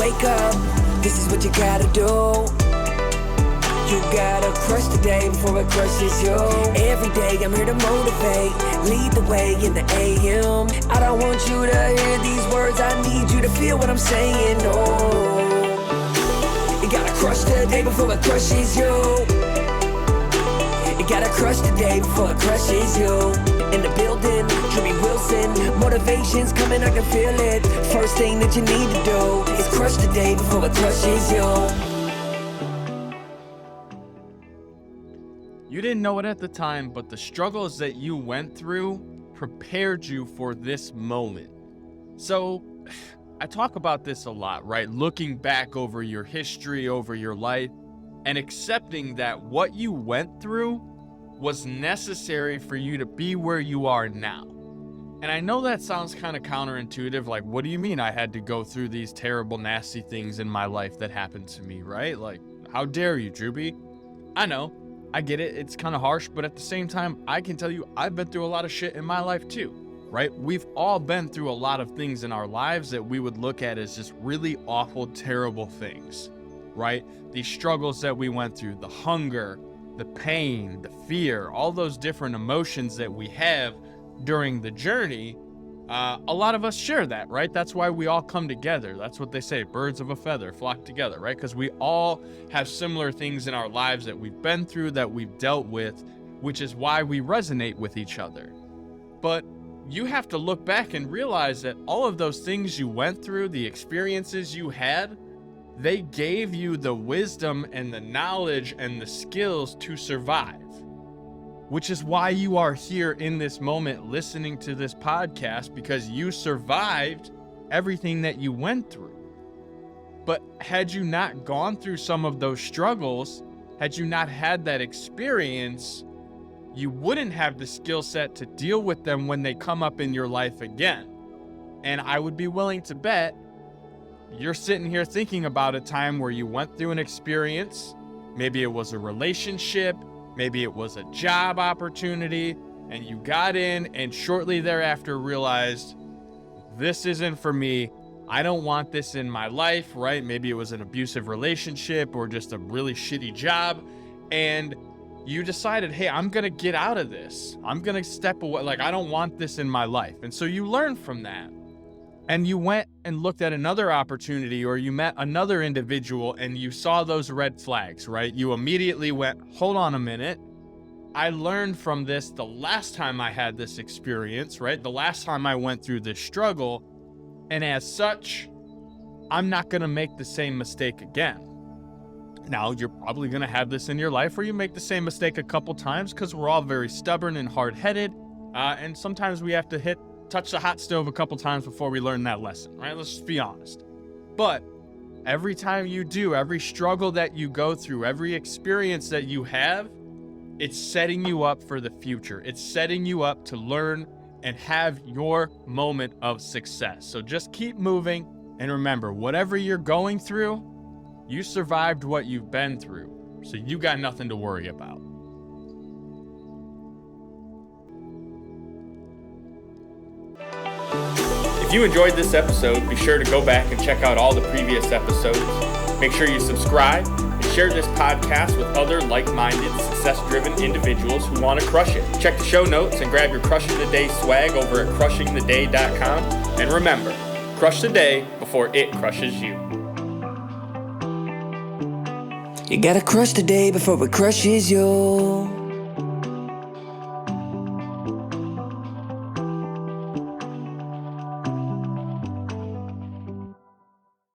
wake up, this is what you gotta do. You gotta crush the day before it crushes you. Every day I'm here to motivate, lead the way in the AM. I don't want you to hear these words, I need you to feel what I'm saying. Oh, you gotta crush the day before it crushes you. You gotta crush the day before it crushes you. In the building, Drewbie Wilson, motivation's coming, I can feel it. First thing that you need to do is crush the day before it crushes you. You didn't know it at the time, but the struggles that you went through prepared you for this moment. So, I talk about this a lot, right? Looking back over your history, over your life, and accepting that what you went through was necessary for you to be where you are now. And I know that sounds kind of counterintuitive, like, what do you mean I had to go through these terrible, nasty things in my life that happened to me, right? Like, how dare you, Drewbie? I know. I get it, it's kind of harsh, but at the same time, I can tell you I've been through a lot of shit in my life too, right? We've all been through a lot of things in our lives that we would look at as just really awful, terrible things, right? These struggles that we went through, the hunger, the pain, the fear, all those different emotions that we have during the journey, a lot of us share that, right? That's why we all come together. That's what they say, birds of a feather flock together, right? Because we all have similar things in our lives that we've been through, that we've dealt with, which is why we resonate with each other. But you have to look back and realize that all of those things you went through, the experiences you had, they gave you the wisdom and the knowledge and the skills to survive. Which is why you are here in this moment listening to this podcast, because you survived everything that you went through. But had you not gone through some of those struggles, had you not had that experience, you wouldn't have the skill set to deal with them when they come up in your life again. And I would be willing to bet you're sitting here thinking about a time where you went through an experience, maybe it was a relationship, maybe it was a job opportunity, and you got in and shortly thereafter realized, this isn't for me. I don't want this in my life, right? Maybe it was an abusive relationship or just a really shitty job. And you decided, hey, I'm going to get out of this. I'm going to step away. Like, I don't want this in my life. And so you learned from that. And you went and looked at another opportunity, or you met another individual and you saw those red flags, right? You immediately went, hold on a minute. I learned from this the last time I had this experience, right? The last time I went through this struggle. And as such, I'm not going to make the same mistake again. Now, you're probably going to have this in your life where you make the same mistake a couple times, because we're all very stubborn and hard-headed. And sometimes we have to touch the hot stove a couple times before we learn that lesson, right? Let's just be honest. But every time you do, every struggle that you go through, every experience that you have, it's setting you up for the future. It's setting you up to learn and have your moment of success. So just keep moving. And remember, whatever you're going through, you survived what you've been through. So you got nothing to worry about. If you enjoyed this episode, be sure to go back and check out all the previous episodes. Make sure you subscribe and share this podcast with other like-minded, success-driven individuals who want to crush it. Check the show notes and grab your Crushing the Day swag over at crushingtheday.com. And remember, crush the day before it crushes you. You gotta crush the day before it crushes you.